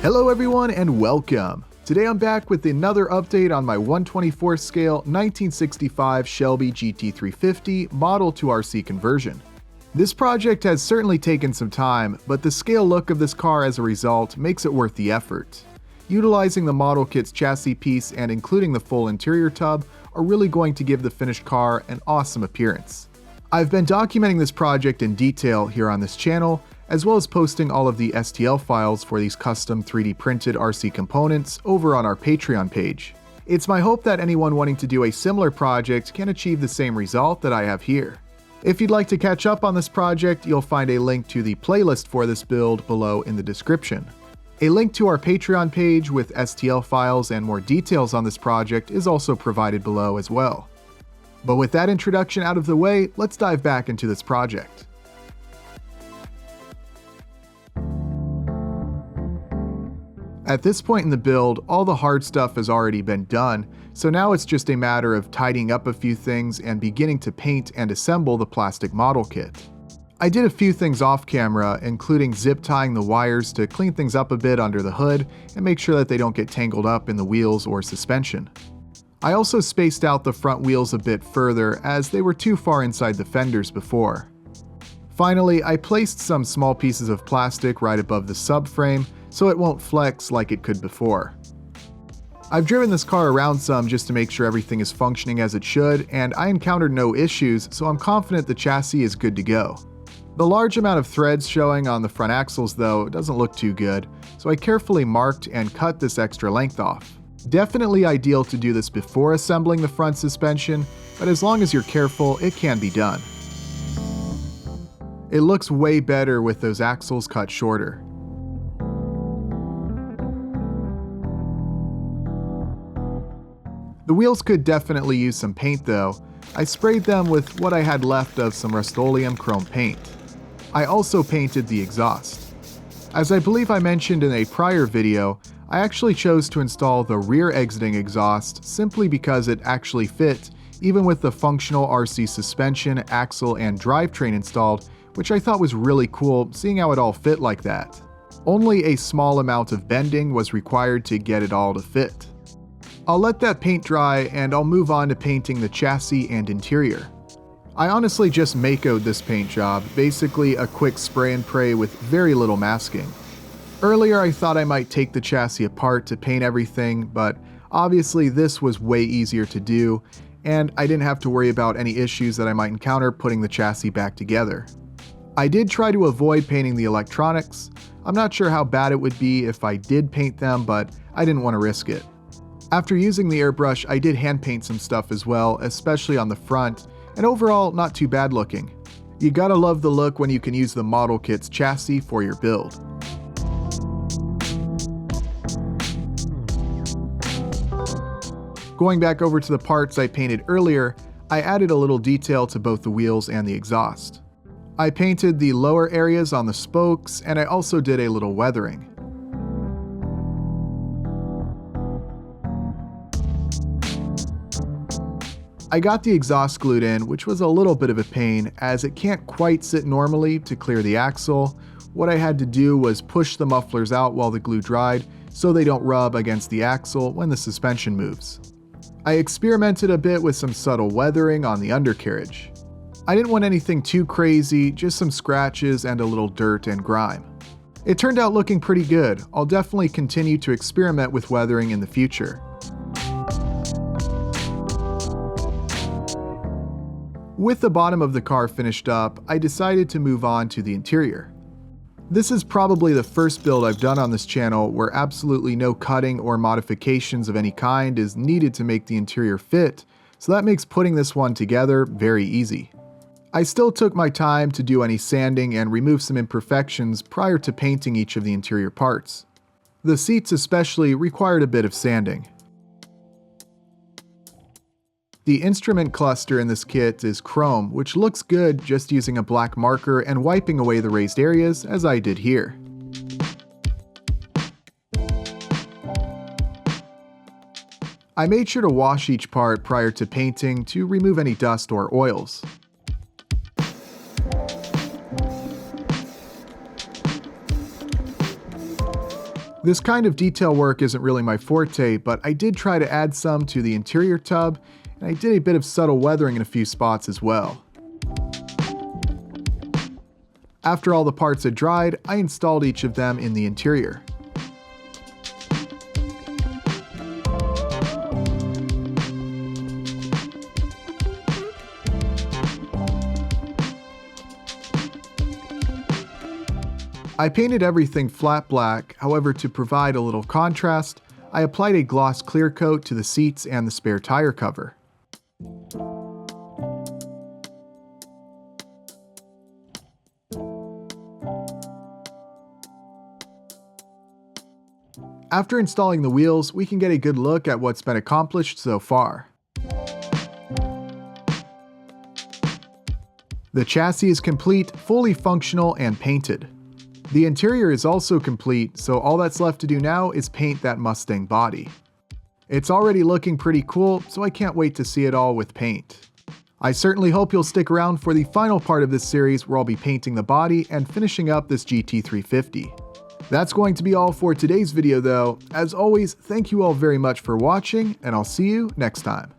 Hello everyone and welcome! Today I'm back with another update on my 1/24 scale 1965 Shelby GT350 model to RC conversion. This project has certainly taken some time, but the scale look of this car as a result makes it worth the effort. Utilizing the model kit's chassis piece and including the full interior tub are really going to give the finished car an awesome appearance. I've been documenting this project in detail here on this channel, as well as posting all of the STL files for these custom 3D printed RC components over on our Patreon page. It's my hope that anyone wanting to do a similar project can achieve the same result that I have here. If you'd like to catch up on this project, you'll find a link to the playlist for this build below in the description. A link to our Patreon page with STL files and more details on this project is also provided below as well. But with that introduction out of the way, let's dive back into this project. At this point in the build, all the hard stuff has already been done, so now it's just a matter of tidying up a few things and beginning to paint and assemble the plastic model kit. I did a few things off camera, including zip tying the wires to clean things up a bit under the hood and make sure that they don't get tangled up in the wheels or suspension. I also spaced out the front wheels a bit further as they were too far inside the fenders before. Finally, I placed some small pieces of plastic right above the subframe so it won't flex like it could before. I've driven this car around some just to make sure everything is functioning as it should, and I encountered no issues, so I'm confident the chassis is good to go. The large amount of threads showing on the front axles though doesn't look too good, so I carefully marked and cut this extra length off. Definitely ideal to do this before assembling the front suspension, but as long as you're careful, it can be done. It looks way better with those axles cut shorter. The wheels could definitely use some paint though. I sprayed them with what I had left of some Rust-Oleum chrome paint. I also painted the exhaust. As I believe I mentioned in a prior video, I actually chose to install the rear exiting exhaust simply because it actually fit, even with the functional RC suspension, axle, and drivetrain installed, which I thought was really cool seeing how it all fit like that. Only a small amount of bending was required to get it all to fit. I'll let that paint dry and I'll move on to painting the chassis and interior. I honestly just makoed this paint job, basically a quick spray and pray with very little masking. Earlier I thought I might take the chassis apart to paint everything, but obviously this was way easier to do, and I didn't have to worry about any issues that I might encounter putting the chassis back together. I did try to avoid painting the electronics. I'm not sure how bad it would be if I did paint them, but I didn't want to risk it. After using the airbrush, I did hand paint some stuff as well, especially on the front, and overall not too bad looking. You gotta love the look when you can use the model kit's chassis for your build. Going back over to the parts I painted earlier, I added a little detail to both the wheels and the exhaust. I painted the lower areas on the spokes, and I also did a little weathering. I got the exhaust glued in, which was a little bit of a pain as it can't quite sit normally to clear the axle. What I had to do was push the mufflers out while the glue dried so they don't rub against the axle when the suspension moves. I experimented a bit with some subtle weathering on the undercarriage. I didn't want anything too crazy, just some scratches and a little dirt and grime. It turned out looking pretty good. I'll definitely continue to experiment with weathering in the future. With the bottom of the car finished up, I decided to move on to the interior. This is probably the first build I've done on this channel where absolutely no cutting or modifications of any kind is needed to make the interior fit, so that makes putting this one together very easy. I still took my time to do any sanding and remove some imperfections prior to painting each of the interior parts. The seats especially required a bit of sanding. The instrument cluster in this kit is chrome, which looks good just using a black marker and wiping away the raised areas as I did here. I made sure to wash each part prior to painting to remove any dust or oils. This kind of detail work isn't really my forte, but I did try to add some to the interior tub, and I did a bit of subtle weathering in a few spots as well. After all the parts had dried, I installed each of them in the interior. I painted everything flat black, however to provide a little contrast, I applied a gloss clear coat to the seats and the spare tire cover. After installing the wheels, we can get a good look at what's been accomplished so far. The chassis is complete, fully functional, and painted. The interior is also complete, so all that's left to do now is paint that Mustang body. It's already looking pretty cool, so I can't wait to see it all with paint. I certainly hope you'll stick around for the final part of this series where I'll be painting the body and finishing up this GT350. That's going to be all for today's video though. As always, thank you all very much for watching, and I'll see you next time.